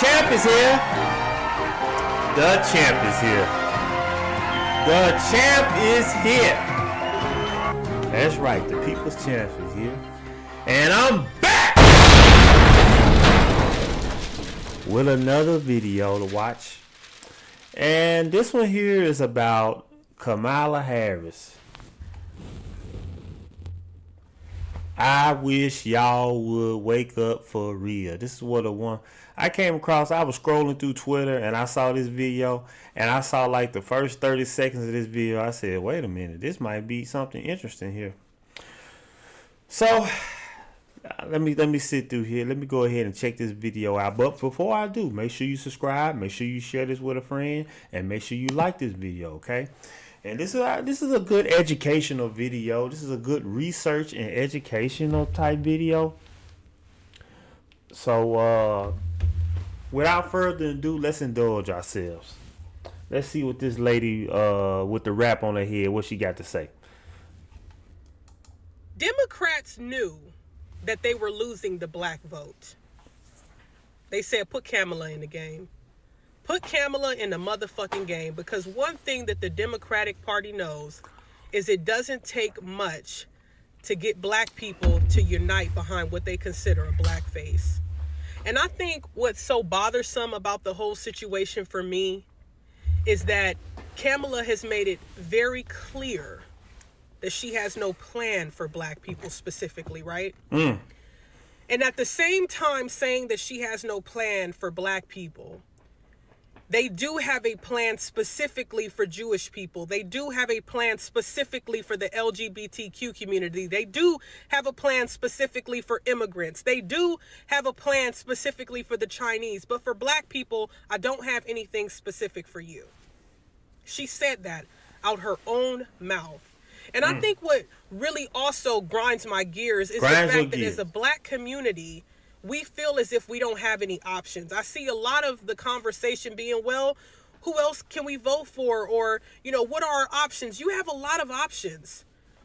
champ is here. The champ is here. The champ is here. That's right. The people's champ is here. And I'm back with another video to watch. And this one here is about Kamala Harris. I wish y'all would wake up for real. This is what I came across. I was scrolling through Twitter and I saw this video, and I saw like the first 30 seconds of this video. I said, wait a minute, this might be something interesting here. So let me sit through here. Let me go ahead and check this video out. But before I do, make sure you subscribe, make sure you share this with a friend, and make sure you like this video, okay? And this is a good educational video. This is a good research and educational type video. So without further ado, let's indulge ourselves. Let's see what this lady with the wrap on her head, what she got to say. Democrats knew that they were losing the black vote. They said, put Kamala in the game. Put Kamala in the motherfucking game, because one thing that the Democratic Party knows is it doesn't take much to get black people to unite behind what they consider a black face. And I think what's so bothersome about the whole situation for me is that Kamala has made it very clear that she has no plan for black people specifically, right? And at the same time saying that she has no plan for black people, they do have a plan specifically for Jewish people. They do have a plan specifically for the LGBTQ community. They do have a plan specifically for immigrants. They do have a plan specifically for the Chinese. But for black people, I don't have anything specific for you. She said that out her own mouth. And I think what really also grinds my gears is the fact that as a black community, we feel as if we don't have any options. I see a lot of the conversation being, well, who else can we vote for? Or, what are our options? You have a lot of options.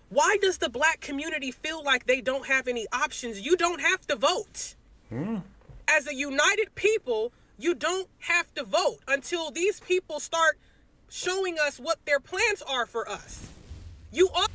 Why does the black community feel like they don't have any options? You don't have to vote. As a united people, you don't have to vote until these people start showing us what their plans are for us. You are.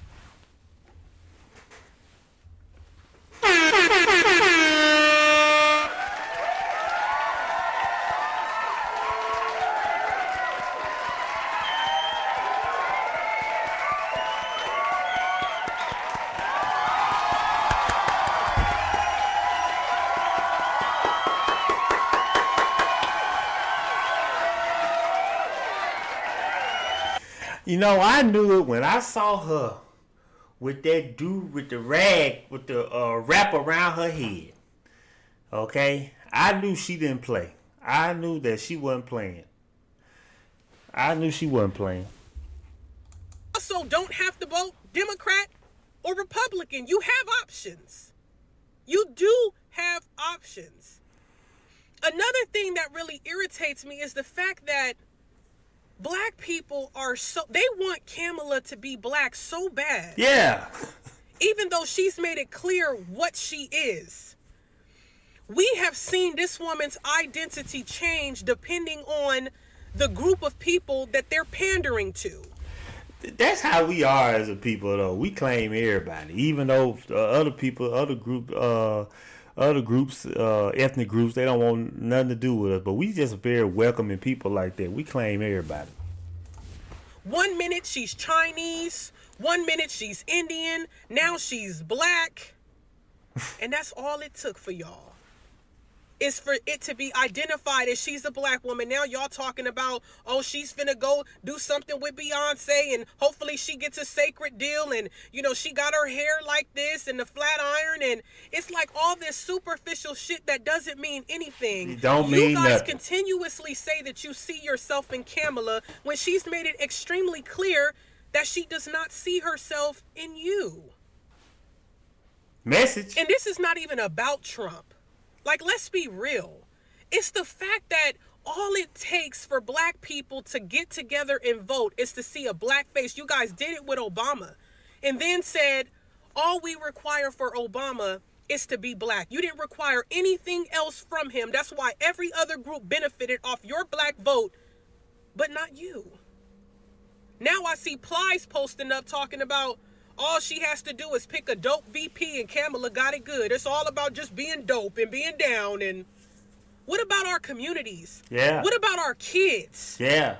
I knew it when I saw her with that dude with the rag, with the wrap around her head. Okay? I knew she didn't play. I knew that she wasn't playing. Also, don't have to vote Democrat or Republican. You have options. You do have options. Another thing that really irritates me is the fact that black people they want Kamala to be black so bad. Yeah. Even though she's made it clear what she is. We have seen this woman's identity change depending on the group of people that they're pandering to. That's how we are as a people, though. We claim everybody, even though other groups, ethnic groups, they don't want nothing to do with us. But we just very welcoming people like that. We claim everybody. 1 minute she's Chinese, 1 minute she's Indian, now she's black. And that's all it took for y'all. Is for it to be identified as she's a black woman. Now y'all talking about, oh, she's finna go do something with Beyonce and hopefully she gets a sacred deal and, she got her hair like this and the flat iron, and it's like all this superficial shit that doesn't mean anything. It don't mean nothing. You guys continuously say that you see yourself in Kamala when she's made it extremely clear that she does not see herself in you. Message. And this is not even about Trump. Like, let's be real. It's the fact that all it takes for black people to get together and vote is to see a black face. You guys did it with Obama and then said, all we require for Obama is to be black. You didn't require anything else from him. That's why every other group benefited off your black vote, but not you. Now I see Plies posting up talking about all she has to do is pick a dope VP and Kamala got it good. It's all about just being dope and being down. And what about our communities? Yeah. What about our kids? Yeah.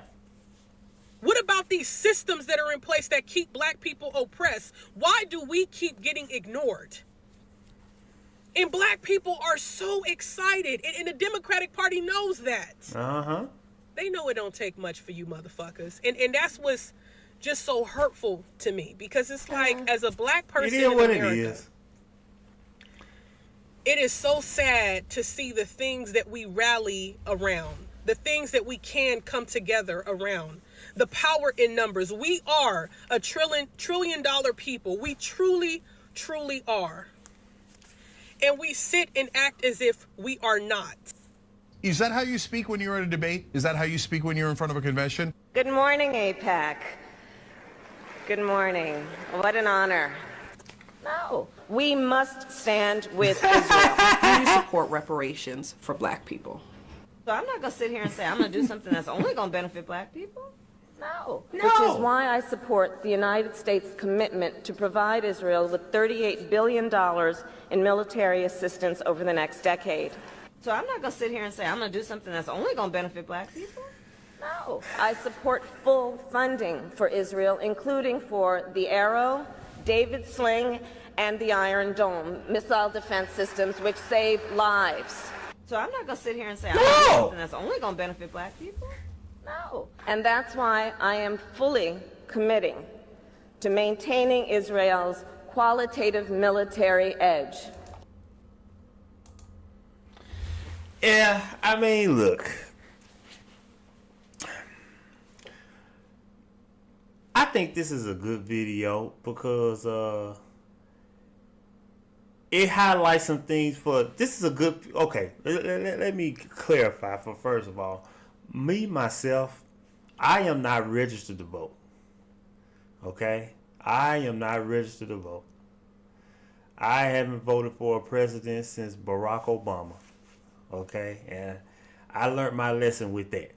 What about these systems that are in place that keep black people oppressed? Why do we keep getting ignored? And black people are so excited. And the Democratic Party knows that. Uh-huh. They know it don't take much for you motherfuckers. And that's what's just so hurtful to me. Because it's like, as a black person in America, it is so sad to see the things that we rally around. The things that we can come together around. The power in numbers. We are a trillion dollar people. We truly, truly are. And we sit and act as if we are not. Is that how you speak when you're at a debate? Is that how you speak when you're in front of a convention? Good morning, AIPAC. Good morning. What an honor. No, we must stand with Israel. Do you support reparations for black people? So I'm not going to sit here and say I'm going to do something that's only going to benefit black people. No. No. Which is why I support the United States' commitment to provide Israel with $38 billion in military assistance over the next decade. So I'm not going to sit here and say I'm going to do something that's only going to benefit black people. No. I support full funding for Israel, including for the Arrow, David Sling, and the Iron Dome missile defense systems, which save lives. So I'm not going to sit here and say I'm going to do something that's only going to benefit black people. No. And that's why I am fully committing to maintaining Israel's qualitative military edge. Yeah, I mean, look. I think this is a good video because it highlights some things this is a good, okay, let me clarify for first of all, myself, I am not registered to vote, okay? I am not registered to vote. I haven't voted for a president since Barack Obama, okay? And I learned my lesson with that.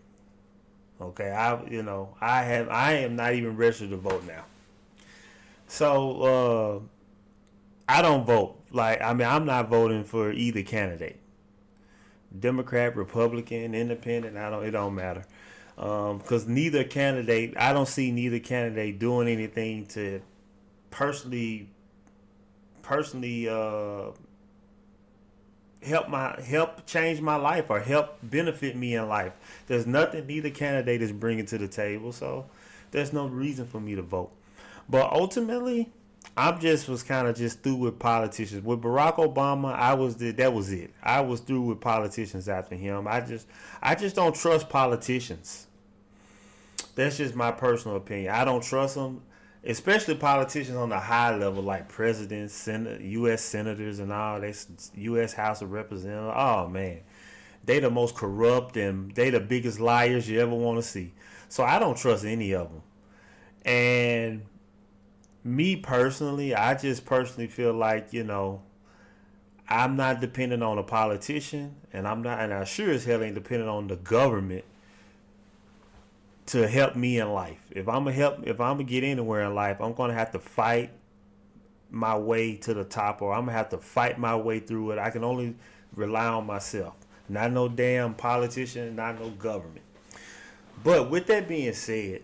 Okay, I am not even registered to vote now. So I don't vote. I'm not voting for either candidate. Democrat, Republican, Independent, it don't matter. Because I don't see neither candidate doing anything to personally help change my life or help benefit me in life. There's nothing neither candidate is bringing to the table, so there's no reason for me to vote. But ultimately, was kind of just through with politicians. With Barack Obama, that was it. I was through with politicians after him. I just don't trust politicians. That's just my personal opinion. I don't trust them, especially politicians on the high level like presidents, U.S. senators, and all that, U.S. House of Representatives. Oh man, they the most corrupt and they the biggest liars you ever want to see. So I don't trust any of them. And me personally, I just personally feel like, I'm not dependent on a politician, and I sure as hell ain't dependent on the government to help me in life. If I'm gonna get anywhere in life, I'm gonna have to fight my way to the top, or I'm gonna have to fight my way through it. I can only rely on myself, not no damn politician, not no government. But with that being said,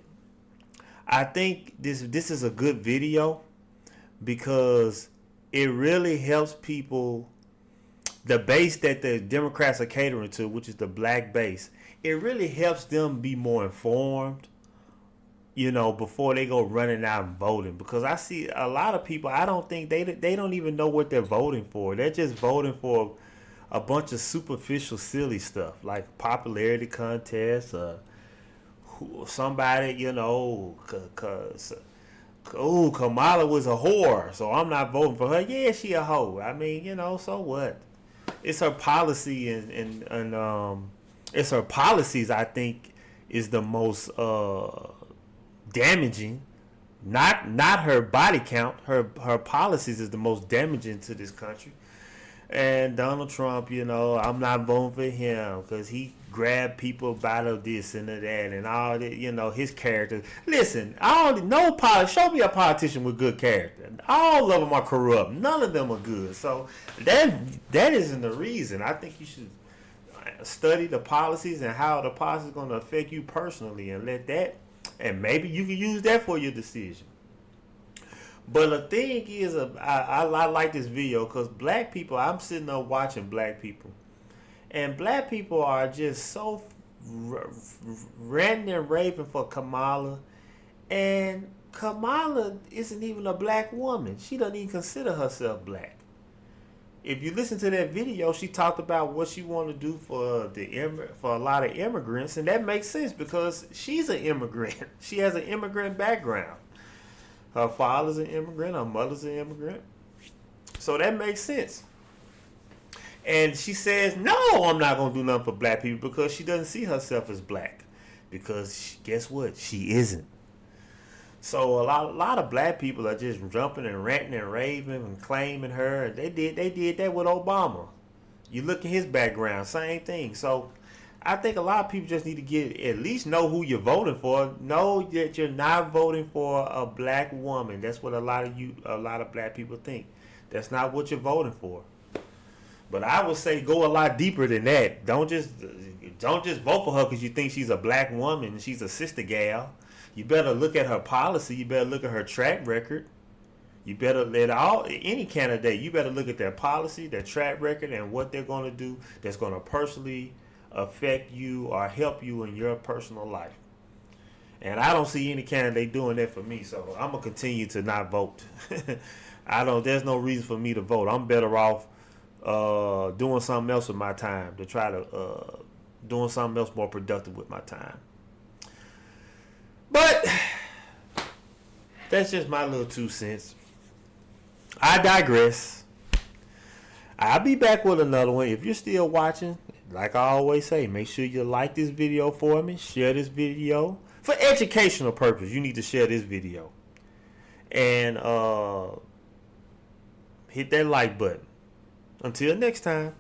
I think this is a good video because it really helps people. The base that the Democrats are catering to, which is the black base, it really helps them be more informed, before they go running out and voting. Because I see a lot of people, I don't think they don't even know what they're voting for. They're just voting for a bunch of superficial, silly stuff like popularity contests, somebody, Kamala was a whore, so I'm not voting for her. Yeah, she a hoe. I mean, so what? It's her policy and it's her policies, I think, is the most damaging. Not her body count. Her policies is the most damaging to this country. And Donald Trump, I'm not voting for him because he grabbed people by the this and the that and all that, his character. Listen, show me a politician with good character. All of them are corrupt. None of them are good. So that isn't the reason. I think you should study the policies and how the policy is going to affect you personally and and maybe you can use that for your decision. But the thing is, I like this video because black people, I'm sitting there watching black people. And black people are just so ranting and raving for Kamala. And Kamala isn't even a black woman. She doesn't even consider herself black. If you listen to that video, she talked about what she want to do for a lot of immigrants. And that makes sense because she's an immigrant. She has an immigrant background. Her father's an immigrant. Her mother's an immigrant. So that makes sense. And she says, no, I'm not going to do nothing for black people because she doesn't see herself as black. Because guess what? She isn't. So a lot of black people are just jumping and ranting and raving and claiming her. They did that with Obama. You look at his background, same thing. So I think a lot of people just need to at least know who you're voting for. Know that you're not voting for a black woman. That's what a lot of black people think. That's not what you're voting for. But I would say go a lot deeper than that. Don't just vote for her because you think she's a black woman and she's a sister gal. You better look at her policy. You better look at her track record. You better any candidate. You better look at their policy, their track record, and what they're going to do that's going to personally affect you or help you in your personal life. And I don't see any candidate doing that for me, so I'm gonna continue to not vote. There's no reason for me to vote. I'm better off doing something else with my time, to try to doing something else more productive with my time. But that's just my little 2 cents. I digress. I'll be back with another one. If you're still watching, like I always say, make sure you like this video for me. Share this video. For educational purpose, you need to share this video. And hit that like button. Until next time.